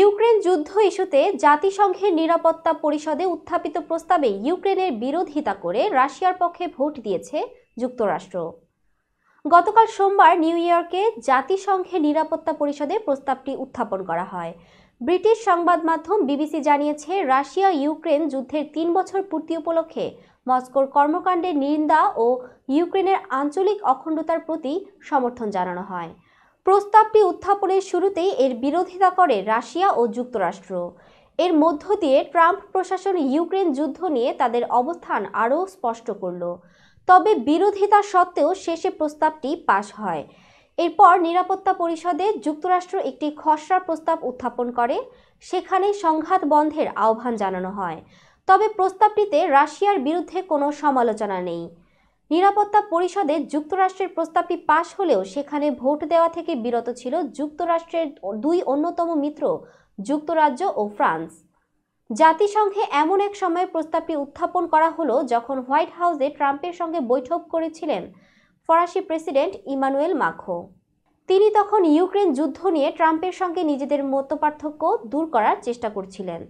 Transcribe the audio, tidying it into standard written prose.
Ukraine যুদ্ধ ইস্যুতে জাতিসংঘের নিরাপত্তা পরিষদে উত্থাপিত প্রস্তাবে ইউক্রেনের বিরোধিতা করে রাশিয়ার পক্ষে ভোট দিয়েছে যুক্তরাষ্ট্র। গতকাল সোমবার নিউ ইয়র্কে জাতিসংঘের নিরাপত্তা পরিষদে প্রস্তাবটি উত্থাপন করা হয়। ব্রিটিশ সংবাদ মাধ্যম বিবিসি জানিয়েছে, রাশিয়া ইউক্রেন যুদ্ধের ৩ বছর পূর্তি উপলক্ষে মস্কোর কর্মকাণ্ডের নিন্দা ও ইউক্রেনের আঞ্চলিক অখণ্ডতার প্রতি সমর্থন জানানো হয়। প্রস্তাবটি উত্থাপনের শুরুতেই এর বিরোধিতা করে রাশিয়া ও যুক্তরাষ্ট্র। এর মধ্য দিয়ে ট্রাম্প প্রশাসন ইউক্রেন যুদ্ধ নিয়ে তাদের অবস্থান আরও স্পষ্ট করল। তবে বিরোধিতা সত্ত্বেও শেষে প্রস্তাবটি পাশ হয়। এরপর নিরাপত্তা পরিষদে যুক্তরাষ্ট্র একটি খসড়া প্রস্তাব উত্থাপন করে, সেখানে সংঘাত বন্ধের আহ্বান জানানো হয়। তবে প্রস্তাবটিতে রাশিয়ার বিরুদ্ধে কোনো সমালোচনা নেই। নিরাপত্তা পরিষদে যুক্তরাষ্ট্রের প্রস্তাবটি পাশ হলেও সেখানে ভোট দেওয়া থেকে বিরত ছিল যুক্তরাষ্ট্রের দুই অন্যতম মিত্র যুক্তরাজ্য ও ফ্রান্স। জাতিসংঘে এমন এক সময় প্রস্তাবটি উত্থাপন করা হলো যখন হোয়াইট হাউসে ট্রাম্পের সঙ্গে বৈঠক করেছিলেন ফরাসি প্রেসিডেন্ট ইমানুয়েল মাখোঁ। তিনি তখন ইউক্রেন যুদ্ধ নিয়ে ট্রাম্পের সঙ্গে নিজেদের মতপার্থক্য দূর করার চেষ্টা করছিলেন।